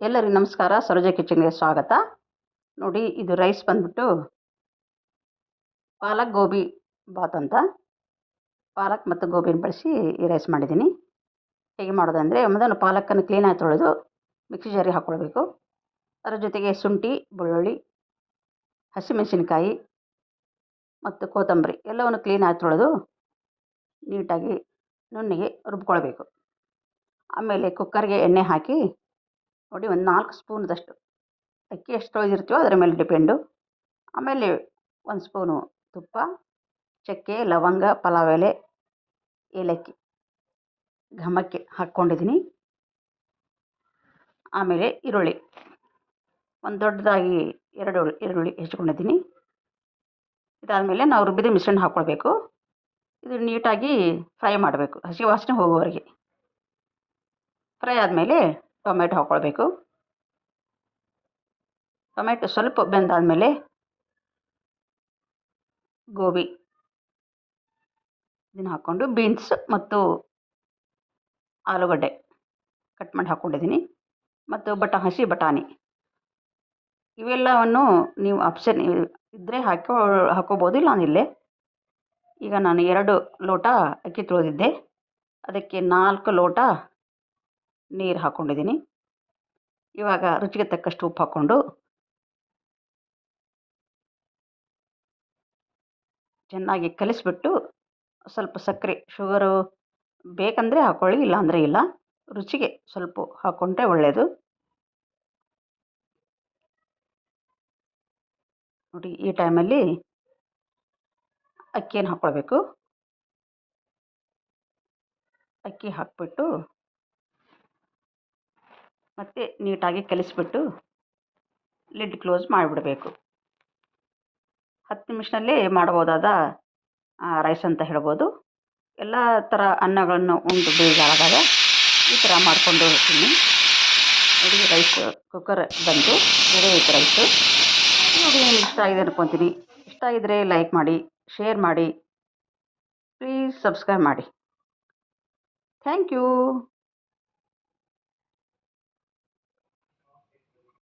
ಎಲ್ಲರಿಗೂ ನಮಸ್ಕಾರ. ಸರೋಜಾ ಕಿಚನ್ಗೆ ಸ್ವಾಗತ. ನೋಡಿ, ಇದು ರೈಸ್ ಬಂದ್ಬಿಟ್ಟು ಪಾಲಕ್ ಗೋಬಿ ಬಾತ್ ಅಂತ. ಪಾಲಕ್ ಮತ್ತು ಗೋಬಿನ ಬಳಸಿ ಈ ರೈಸ್ ಮಾಡಿದ್ದೀನಿ. ಹೇಗೆ ಮಾಡೋದಂದರೆ, ಮೊದಲು ಪಾಲಕನ್ನು ಕ್ಲೀನಾಗಿ ತೊಳೆದು ಮಿಕ್ಸಿ ಜಾರಿಗೆ ಹಾಕ್ಕೊಳ್ಬೇಕು. ಅದರ ಜೊತೆಗೆ ಶುಂಠಿ, ಬೆಳ್ಳುಳ್ಳಿ, ಹಸಿಮೆಣಸಿನಕಾಯಿ ಮತ್ತು ಕೊತ್ತಂಬರಿ ಎಲ್ಲವನ್ನು ಕ್ಲೀನಾಗಿ ತೊಳೆದು ನೀಟಾಗಿ ನುಣ್ಣಗೆ ರುಬ್ಕೊಳ್ಬೇಕು. ಆಮೇಲೆ ಕುಕ್ಕರ್ಗೆ ಎಣ್ಣೆ ಹಾಕಿ ನೋಡಿ, ಒಂದು 4 ಸ್ಪೂನ್ದಷ್ಟು ಅಕ್ಕಿ ಎಷ್ಟು ತೊಳೆದಿರ್ತೀವೋ ಅದರ ಮೇಲೆ ಡಿಪೆಂಡು. ಆಮೇಲೆ 1 ಸ್ಪೂನು ತುಪ್ಪ, ಚಕ್ಕೆ, ಲವಂಗ, ಪಲಾವ್ ಎಲೆ, ಏಲಕ್ಕಿ ಘಮಕ್ಕೆ ಹಾಕ್ಕೊಂಡಿದ್ದೀನಿ. ಆಮೇಲೆ ಈರುಳ್ಳಿ ಒಂದು ದೊಡ್ಡದಾಗಿ 2 ಈರುಳ್ಳಿ ಹೆಚ್ಚಿಕೊಂಡಿದ್ದೀನಿ. ಇದಾದಮೇಲೆ ನಾವು ರುಬ್ಬಿದ ಮಿಶ್ರಣ ಹಾಕ್ಕೊಳ್ಬೇಕು. ಇದು ನೀಟಾಗಿ ಫ್ರೈ ಮಾಡಬೇಕು, ಹಸಿ ವಾಸನೆ ಹೋಗುವವರೆಗೆ. ಫ್ರೈ ಆದಮೇಲೆ ಟೊಮೆಟೊ ಹಾಕ್ಕೊಳ್ಬೇಕು. ಟೊಮೆಟೊ ಸ್ವಲ್ಪ ಬೆಂದಾದಮೇಲೆ ಗೋಬಿ ಇದನ್ನು ಹಾಕ್ಕೊಂಡು, ಬೀನ್ಸ್ ಮತ್ತು ಆಲೂಗಡ್ಡೆ ಕಟ್ ಮಾಡಿ ಹಾಕ್ಕೊಂಡಿದ್ದೀನಿ, ಮತ್ತು ಹಸಿ ಬಟಾಣಿ ಇವೆಲ್ಲವನ್ನು ನೀವು ಆಪ್ಷನ್ ಇದ್ದರೆ ಹಾಕ್ಕೋಬೋದು, ಇಲ್ಲ ಇಲ್ಲೇ. ಈಗ ನಾನು 2 ಲೋಟ ಅಕ್ಕಿ ತೊಳೆದಿದ್ದೆ, ಅದಕ್ಕೆ 4 ಲೋಟ ನೀರು ಹಾಕ್ಕೊಂಡಿದ್ದೀನಿ. ಇವಾಗ ರುಚಿಗೆ ತಕ್ಕಷ್ಟು ಉಪ್ಪು ಹಾಕ್ಕೊಂಡು ಚೆನ್ನಾಗಿ ಕಲಿಸ್ಬಿಟ್ಟು, ಸ್ವಲ್ಪ ಸಕ್ಕರೆ, ಶುಗರು ಬೇಕಂದರೆ ಹಾಕ್ಕೊಳ್ಳಿ, ಇಲ್ಲಾಂದರೆ ಇಲ್ಲ. ರುಚಿಗೆ ಸ್ವಲ್ಪ ಹಾಕ್ಕೊಂಡ್ರೆ ಒಳ್ಳೆಯದು. ನೋಡಿ, ಈ ಟೈಮಲ್ಲಿ ಅಕ್ಕಿಯನ್ನು ಹಾಕ್ಕೊಳ್ಬೇಕು. ಅಕ್ಕಿ ಹಾಕ್ಬಿಟ್ಟು ಮತ್ತೆ ನೀಟಾಗಿ ಕಲಿಸ್ಬಿಟ್ಟು ಲಿಡ್ ಕ್ಲೋಸ್ ಮಾಡಿಬಿಡಬೇಕು. 10 ನಿಮಿಷದಲ್ಲೇ ಮಾಡ್ಬೋದಾದ ರೈಸ್ ಅಂತ ಹೇಳ್ಬೋದು. ಎಲ್ಲ ಥರ ಅನ್ನಗಳನ್ನು ಉಂಡು ಬೇಜಾರಾದಾಗ ಈ ಥರ ಮಾಡಿಕೊಂಡು ತಿನ್ನಿ. ನೋಡಿ, ರೈಸ್ ಕುಕ್ಕರ್ ಬಂತು, ರೆಡಿ ಆಯಿತು ರೈಸು. ನೋಡಿ, ನಿಮ್ಗೆ ಇಷ್ಟ ಆಗಿದೆ ಅನ್ಕೊತೀನಿ. ಇಷ್ಟ ಆಗಿದರೆ ಲೈಕ್ ಮಾಡಿ, ಶೇರ್ ಮಾಡಿ, ಪ್ಲೀಸ್ ಸಬ್ಸ್ಕ್ರೈಬ್ ಮಾಡಿ. Thank you.